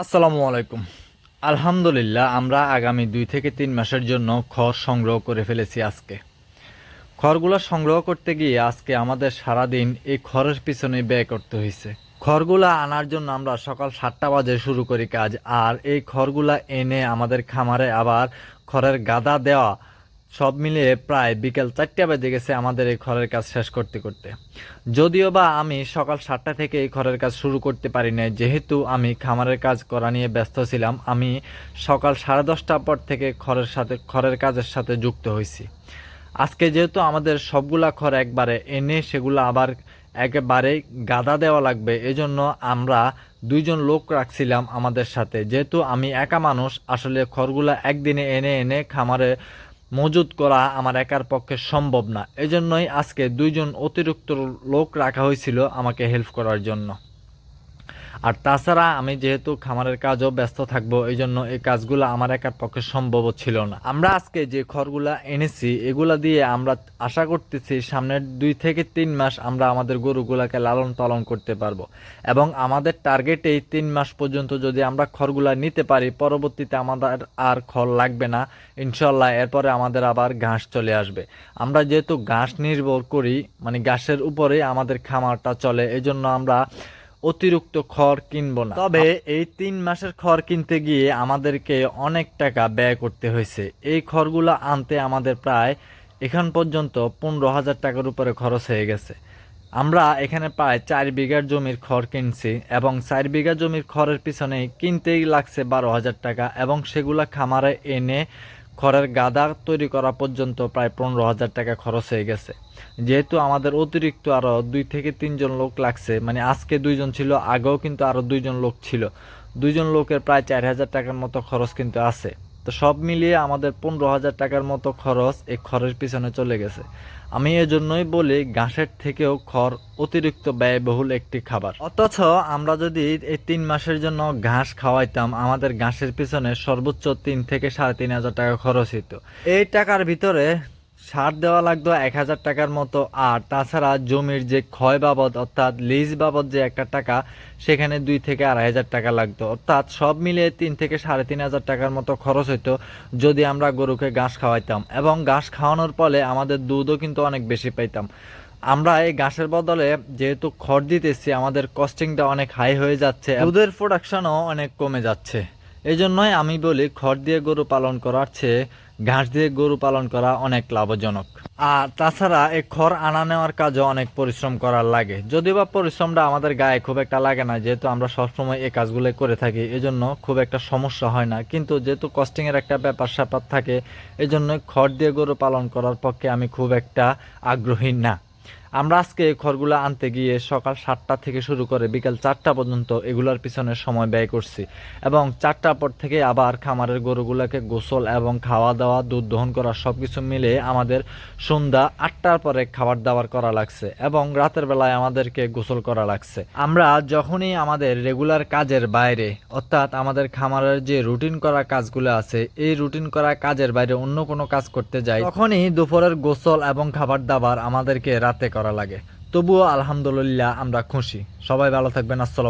আসসালামু আলাইকুম। আলহামদুলিল্লাহ আমরা আগামী ২ থেকে ৩ মাসের জন্য খড় সংগ্রহ করে ফেলেছি আজকে। খড়গুলো সংগ্রহ করতে গিয়ে আজকে আমাদের সারাদিন এই খড়ের পিছনে ব্যয় করতে হয়েছে। খড়গুলা আনার জন্য আমরা সকাল ৭টা বাজে শুরু করি কাজ, আর এই খড়গুলা এনে আমাদের খামারে আবার খড়ের গাদা দেওয়া, সব মিলিয়ে প্রায় বিকেল ৪টা বেজে গেছে আমাদের এই খড়ের কাজ শেষ করতে করতে। যদিও বা আমি সকাল ৭টা থেকে এই খড়ের কাজ শুরু করতে পারি নাই, যেহেতু আমি খামারের কাজ করা নিয়ে ব্যস্ত ছিলাম। আমি সকাল 10:30টার পর থেকে খড়ের কাজের সাথে যুক্ত হয়েছি। আজকে যেহেতু আমাদের সবগুলা খড় একবারে এনে সেগুলো আবার একেবারে গাদা দেওয়া লাগবে, এজন্য আমরা 2জন লোক রাখছিলাম আমাদের সাথে। যেহেতু আমি একা মানুষ, আসলে খড়গুলা একদিনে এনে এনে খামারে মজুত করা আমার একার পক্ষে সম্ভব না। এজন্যই আজকে 2জন অতিরিক্ত লোক রাখা হয়েছিল আমাকে হেল্প করার জন্য। আর তাছাড়া আমি যেহেতু খামারের কাজও ব্যস্ত থাকবো, এই জন্য এই কাজগুলো আমার একার পক্ষে সম্ভব ছিল না। আমরা আজকে যে খড়গুলা এনেছি এগুলা দিয়ে আমরা আশা করতেছি সামনের 2 থেকে 3 মাস আমরা আমাদের গরুগুলাকে লালন পালন করতে পারবো, এবং আমাদের টার্গেট এই 3 মাস পর্যন্ত যদি আমরা খড়গুলা নিতে পারি, পরবর্তীতে আমাদের আর খড় লাগবে না ইনশাল্লাহ। এরপরে আমাদের আবার ঘাস চলে আসবে। আমরা যেহেতু ঘাস নির্ভর করি, মানে ঘাসের উপরে আমাদের খামারটা চলে, এই জন্য আমরা অতিরিক্ত খড় কিনবো না। তবে এই 3 মাসের খড় কিনতে গিয়ে আমাদেরকে অনেক টাকা ব্যয় করতে হয়েছে। এই খড়গুলো আনতে আমাদের প্রায় এখন পর্যন্ত 15,000 টাকার উপরে খরচ হয়ে গেছে। আমরা এখানে প্রায় 4 বিঘার জমির খড় কিনছি, এবং 4 বিঘা জমির খড়ের পিছনে কিনতেই লাগছে 12,000 টাকা, এবং সেগুলা খামারে এনে খড়ের গাদা তৈরি করা পর্যন্ত প্রায় 15,000 টাকা খরচ হয়ে গেছে। যেহেতু আমাদের অতিরিক্ত আরও 2 থেকে 3জন লোক লাগছে, মানে আজকে 2জন ছিল, আগেও কিন্তু আরও 2জন লোক ছিল। 2জন লোকের প্রায় 4,000 টাকার মতো খরচ কিন্তু আছে। তো সব মিলিয়ে আমাদের 15,000 টাকার মতো খরচ এই খড়ের পিছনে চলে গেছে। আমি এজন্যই বলি ঘাসের থেকেও খড় অতিরিক্ত ব্যয়বহুল একটি খাবার। অথচ আমরা যদি এই 3 মাসের জন্য ঘাস খাওয়াইতাম, আমাদের ঘাসের পিছনে সর্বোচ্চ 3 থেকে 3,500 টাকা খরচ হতো। এই টাকার ভিতরে সার দেওয়া লাগতো 1,000 টাকার মতো, আর তাছাড়া জমির যে ক্ষয় বাবদ অর্থাৎ লিজ বাবদ যে একটা টাকা, সেখানে 2 থেকে 2,500 টাকা লাগতো। অর্থাৎ সব মিলিয়ে 3 থেকে 3,500 টাকার মতো খরচ হতো যদি আমরা গরুকে ঘাস খাওয়াইতাম, এবং ঘাস খাওয়ানোর ফলে আমাদের দুধও কিন্তু অনেক বেশি পাইতাম। আমরা এই ঘাসের বদলে যেহেতু খড় দিতেছি, আমাদের কস্টিংটা অনেক হাই হয়ে যাচ্ছে, দুধের প্রোডাকশনও অনেক কমে যাচ্ছে। এই জন্যই আমি বলি খড় দিয়ে গরু পালন করার চেয়ে ঘাস দিয়ে গরু পালন করা অনেক লাভজনক। আর তাছাড়া এই খড় আনা নেওয়ার কাজও অনেক পরিশ্রম করার লাগে, যদিও বা পরিশ্রমটা আমাদের গায়ে খুব একটা লাগে না, যেহেতু আমরা সবসময় এই কাজগুলো করে থাকি, এজন্য খুব একটা সমস্যা হয় না। কিন্তু যেহেতু কস্টিংয়ের একটা ব্যাপার স্যাপার থাকে, এই জন্য খড় দিয়ে গরু পালন করার পক্ষে আমি খুব একটা আগ্রহী না। আমরা আজকে খড়গুলো আনতে গিয়ে সকাল 7টা থেকে শুরু করে বিকাল 4টা পর্যন্ত এগুলোর পিছনে সময় ব্যয় করছি, এবং 4টার পর থেকে আবার খামারের গরুগুলোকে গোসল এবং খাওয়া দাওয়া, দুধ দহন করা সবকিছু মিলে আমাদের সন্ধ্যা 8টার পরে খাবার দাবার করা লাগছে, এবং রাতের বেলায় আমাদেরকে গোসল করা লাগছে। আমরা যখনই আমাদের রেগুলার কাজের বাইরে, অর্থাৎ আমাদের খামারের যে রুটিন করা কাজগুলো আছে, এই রুটিন করা কাজের বাইরে অন্য কোনো কাজ করতে যাই, তখনই দুপুরের গোসল এবং খাবার দাবার আমাদেরকে রাতে করা লাগে। তবুও আলহামদুলিল্লাহ আমরা খুশি। সবাই ভালো থাকবেন। আসসালাম।